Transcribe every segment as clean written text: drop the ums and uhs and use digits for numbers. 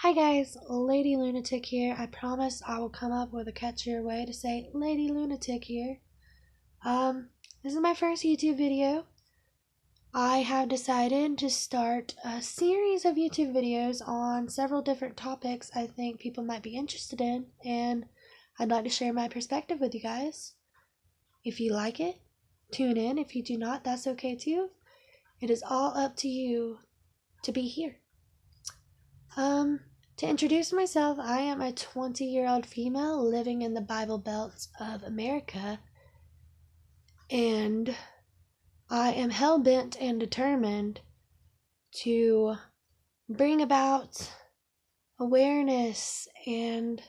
Hi guys, Lady Lunatic here. I promise I will come up with a catchier way to say Lady Lunatic here. This is my first YouTube video. I have decided to start a series of YouTube videos on several different topics I think people might be interested in, and I'd like to share my perspective with you guys. If you like it, tune in. If you do not, that's okay too. It is all up to you to be here. To introduce myself, I am a 20-year-old female living in the Bible Belt of America, and I am hell-bent and determined to bring about awareness and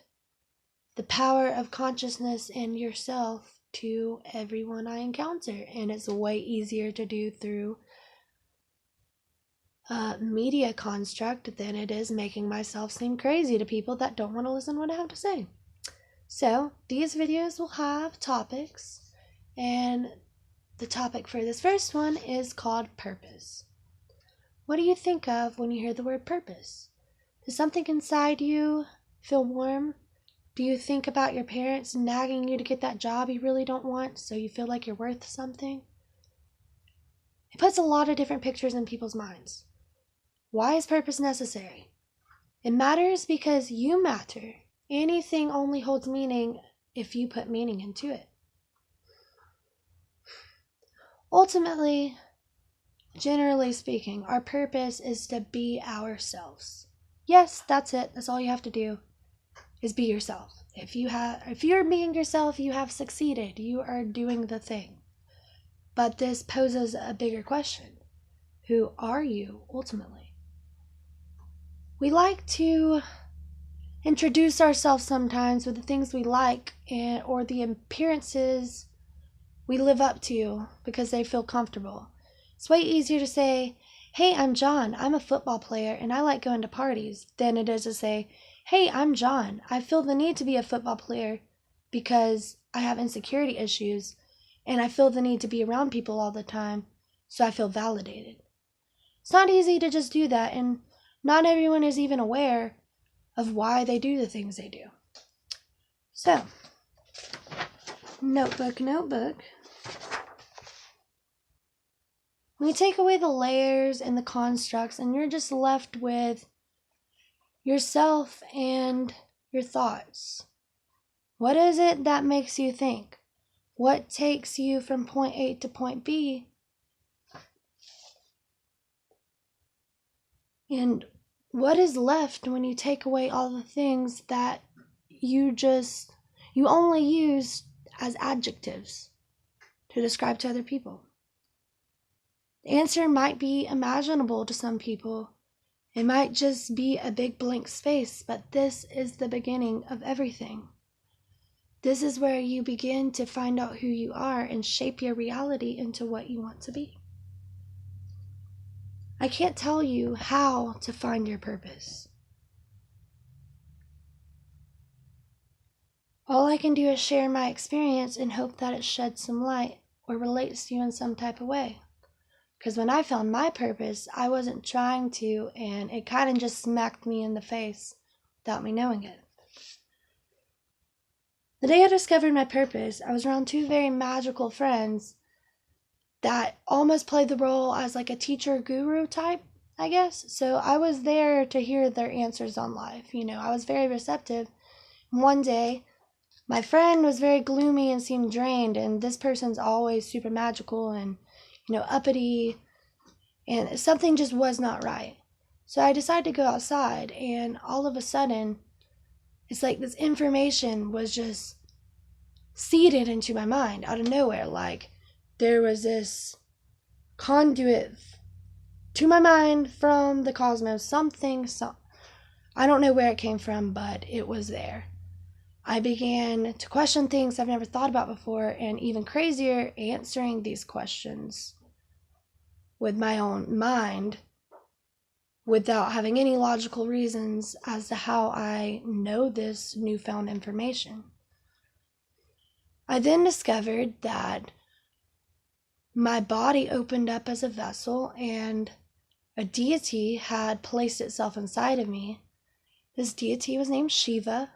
the power of consciousness in yourself to everyone I encounter, and it's way easier to do through media construct than it is making myself seem crazy to people that don't want to listen to what I have to say. So these videos will have topics, and the topic for this first one is called purpose. What do you think of when you hear the word purpose? Does something inside you feel warm? Do you think about your parents nagging you to get that job you really don't want so you feel like you're worth something? It puts a lot of different pictures in people's minds. Why is purpose necessary? It matters because you matter. Anything only holds meaning if you put meaning into it. Ultimately, generally speaking, our purpose is to be ourselves. Yes, that's it. That's all you have to do is be yourself. If you're being yourself, you have succeeded. You are doing the thing. But this poses a bigger question. Who are you ultimately? We like to introduce ourselves sometimes with the things we like or the appearances we live up to because they feel comfortable. It's way easier to say, hey, I'm John, I'm a football player and I like going to parties, than it is to say, hey, I'm John, I feel the need to be a football player because I have insecurity issues and I feel the need to be around people all the time, so I feel validated. It's not easy to just do that, and not everyone is even aware of why they do the things they do. So, notebook. When you take away the layers and the constructs and you're just left with yourself and your thoughts, what is it that makes you think? What takes you from point A to point B? And what is left when you take away all the things that you only use as adjectives to describe to other people? The answer might be imaginable to some people. It might just be a big blank space, but this is the beginning of everything. This is where you begin to find out who you are and shape your reality into what you want to be. I can't tell you how to find your purpose. All I can do is share my experience and hope that it sheds some light or relates to you in some type of way. Because when I found my purpose, I wasn't trying to, and it kind of just smacked me in the face without me knowing it. The day I discovered my purpose, I was around two very magical friends that almost played the role as like a teacher guru type, I guess. So I was there to hear their answers on life. I was very receptive. One day, my friend was very gloomy and seemed drained, and this person's always super magical and, uppity, and something just was not right. So I decided to go outside, and all of a sudden, it's like this information was just seeded into my mind out of nowhere. Like, there was this conduit to my mind from the cosmos, I don't know where it came from, but it was there. I began to question things I've never thought about before, and even crazier, answering these questions with my own mind without having any logical reasons as to how I know this newfound information. I then discovered that my body opened up as a vessel and a deity had placed itself inside of me, This deity was named Shiva.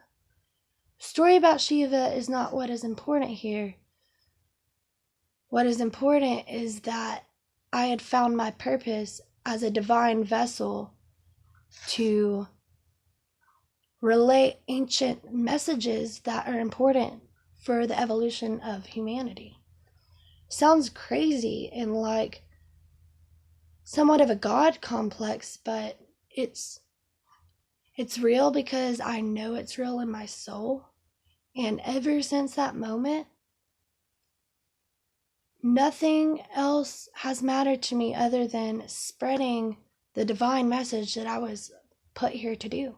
Story about Shiva is not what is important here. What is important is that I had found my purpose as a divine vessel to relay ancient messages that are important for the evolution of humanity. Sounds crazy and like somewhat of a God complex, but it's real because I know it's real in my soul. And ever since that moment, nothing else has mattered to me other than spreading the divine message that I was put here to do.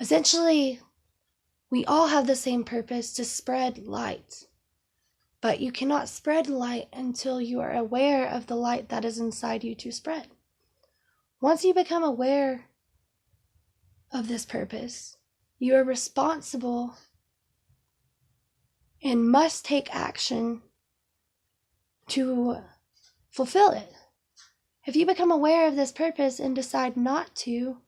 Essentially, we all have the same purpose, to spread light. But you cannot spread light until you are aware of the light that is inside you to spread. Once you become aware of this purpose, you are responsible and must take action to fulfill it. If you become aware of this purpose and decide not to,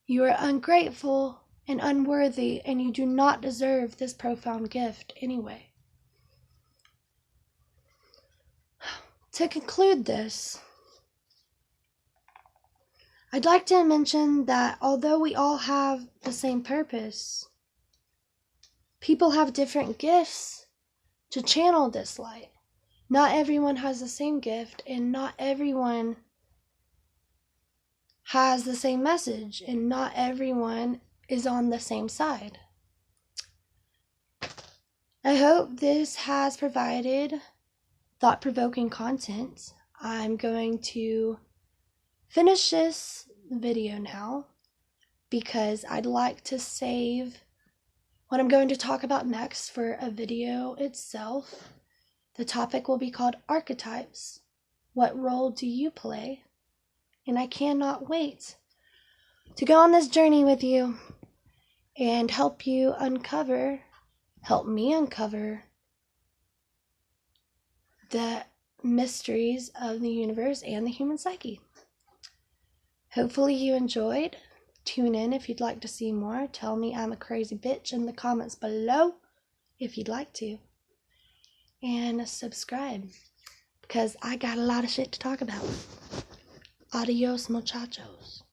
you are ungrateful and unworthy, and you do not deserve this profound gift anyway. To conclude this, I'd like to mention that although we all have the same purpose, people have different gifts to channel this light. Not everyone has the same gift, and not everyone has the same message, and not everyone is on the same side. I hope this has provided thought-provoking content. I'm going to finish this video now because I'd like to save what I'm going to talk about next for a video itself. The topic will be called Archetypes. What role do you play? And I cannot wait to go on this journey with you and help me uncover the mysteries of the universe and the human psyche. Hopefully you enjoyed. Tune in if you'd like to see more. Tell me I'm a crazy bitch in the comments below if you'd like to. And subscribe because I got a lot of shit to talk about. Adios, muchachos.